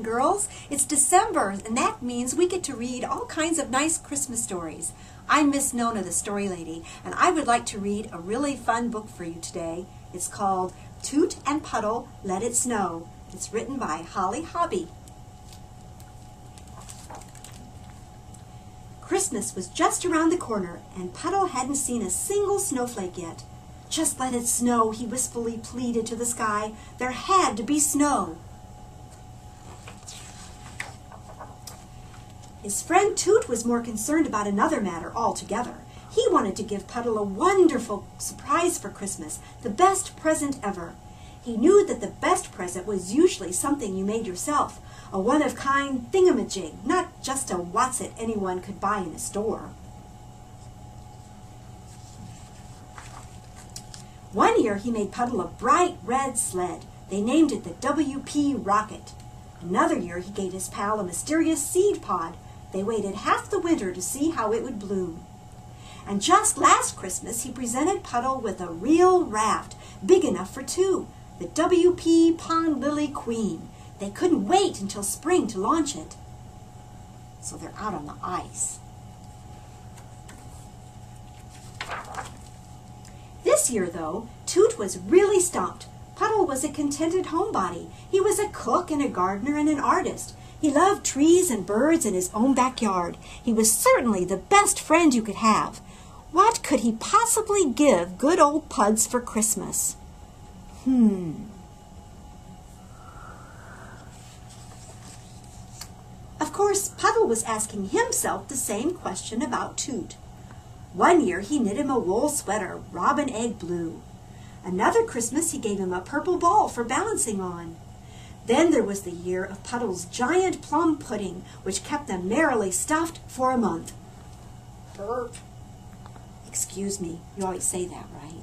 and girls. It's December, and that means we get to read all kinds of nice Christmas stories. I'm Miss Nona, the Story Lady, and I would like to read a really fun book for you today. It's called Toot and Puddle, Let It Snow. It's written by Holly Hobbie. Christmas was just around the corner, and Puddle hadn't seen a single snowflake yet. "Just let it snow," he wistfully pleaded to the sky. There had to be snow. His friend Toot was more concerned about another matter altogether. He wanted to give Puddle a wonderful surprise for Christmas, the best present ever. He knew that the best present was usually something you made yourself, a one-of-kind thingamajig, not just a what's-it anyone could buy in a store. One year he made Puddle a bright red sled. They named it the WP Rocket. Another year he gave his pal a mysterious seed pod. They waited half the winter to see how it would bloom. And just last Christmas he presented Puddle with a real raft, big enough for two, the WP Pond Lily Queen. They couldn't wait until spring to launch it. So they're out on the ice. This year, though, Toot was really stumped. Puddle was a contented homebody. He was a cook and a gardener and an artist. He loved trees and birds in his own backyard. He was certainly the best friend you could have. What could he possibly give good old Puds for Christmas? Of course, Puddle was asking himself the same question about Toot. One year he knit him a wool sweater, robin egg blue. Another Christmas he gave him a purple ball for balancing on. Then there was the year of Puddle's giant plum pudding, which kept them merrily stuffed for a month. Bert. Excuse me, you always say that, right?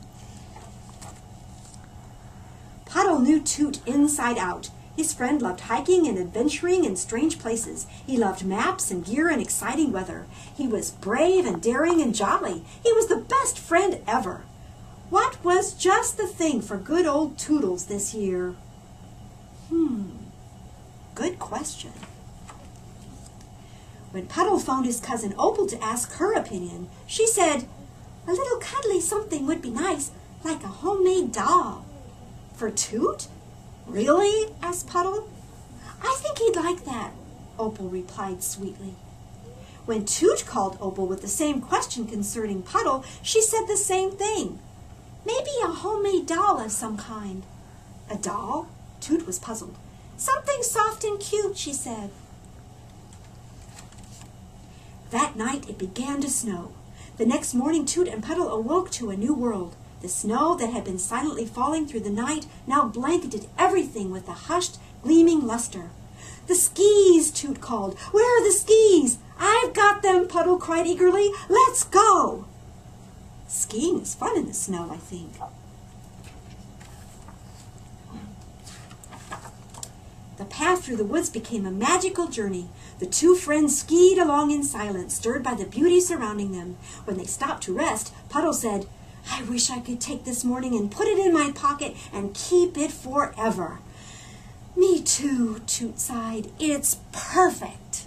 Puddle knew Toot inside out. His friend loved hiking and adventuring in strange places. He loved maps and gear and exciting weather. He was brave and daring and jolly. He was the best friend ever. What was just the thing for good old Toodles this year? Good question. When Puddle phoned his cousin Opal to ask her opinion, she said, "A little cuddly something would be nice, like a homemade doll." "For Toot? Really?" asked Puddle. "I think he'd like that," Opal replied sweetly. When Toot called Opal with the same question concerning Puddle, she said the same thing. "Maybe a homemade doll of some kind." "A doll?" Toot was puzzled. "Something soft and cute," she said. That night it began to snow. The next morning Toot and Puddle awoke to a new world. The snow that had been silently falling through the night now blanketed everything with a hushed, gleaming luster. "The skis!" Toot called. "Where are the skis?" "I've got them!" Puddle cried eagerly. "Let's go!" Skiing is fun in the snow, I think. The path through the woods became a magical journey. The two friends skied along in silence, stirred by the beauty surrounding them. When they stopped to rest, Puddle said, "I wish I could take this morning and put it in my pocket and keep it forever." "Me too," Toot sighed. "It's perfect."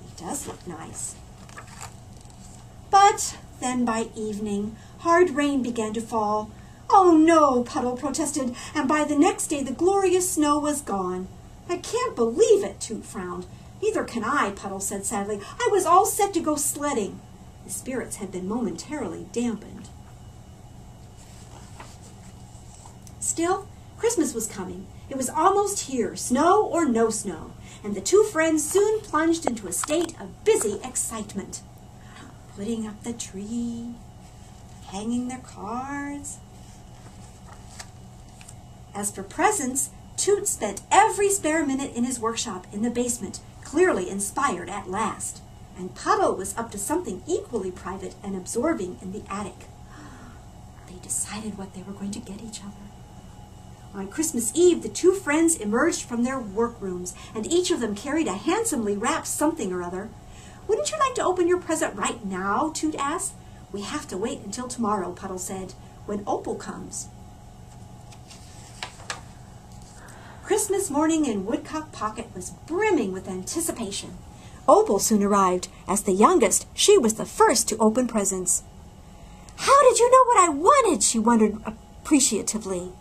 It does look nice. But then by evening, hard rain began to fall. "Oh no," Puddle protested, and by the next day the glorious snow was gone. "I can't believe it," Toot frowned. "Neither can I," Puddle said sadly. "I was all set to go sledding." His spirits had been momentarily dampened. Still, Christmas was coming. It was almost here, snow or no snow, and the two friends soon plunged into a state of busy excitement. Putting up the tree, hanging their cards. As for presents, Toot spent every spare minute in his workshop in the basement, clearly inspired at last. And Puddle was up to something equally private and absorbing in the attic. They decided what they were going to get each other. On Christmas Eve, the two friends emerged from their workrooms, and each of them carried a handsomely wrapped something or other. "Wouldn't you like to open your present right now?" Toot asked. "We have to wait until tomorrow," Puddle said, "when Opal comes." Christmas morning in Woodcock Pocket was brimming with anticipation. Opal soon arrived. As the youngest, she was the first to open presents. "How did you know what I wanted?" she wondered appreciatively.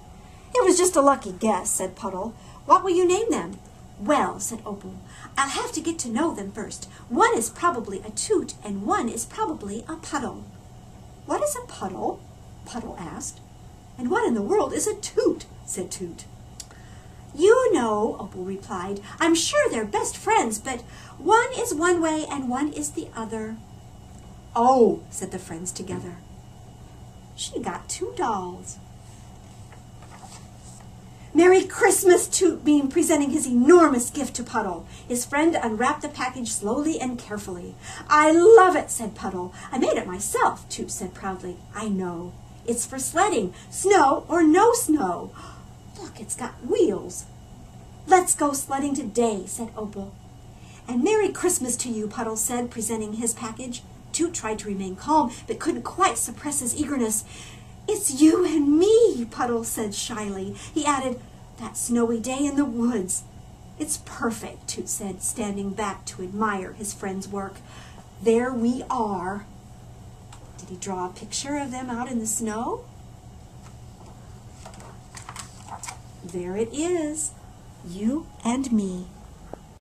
"It was just a lucky guess," said Puddle. "What will you name them?" "Well," said Opal, "I'll have to get to know them first. One is probably a Toot, and one is probably a Puddle." "What is a puddle?" Puddle asked. "And what in the world is a Toot?" said Toot. "You know," Opal replied. "I'm sure they're best friends, but one is one way and one is the other." "Oh," said the friends together. She got 2 dolls. "Merry Christmas!" Toot beamed, presenting his enormous gift to Puddle. His friend unwrapped the package slowly and carefully. "I love it," said Puddle. "I made it myself," Toot said proudly. "I know. It's for sledding, snow or no snow. Look, it's got wheels." "Let's go sledding today," said Opal. "And Merry Christmas to you," Puddle said, presenting his package. Toot tried to remain calm, but couldn't quite suppress his eagerness. "It's you and me," Puddle said shyly. He added, "that snowy day in the woods." "It's perfect," Toot said, standing back to admire his friend's work. "There we are." Did he draw a picture of them out in the snow? There it is, you and me.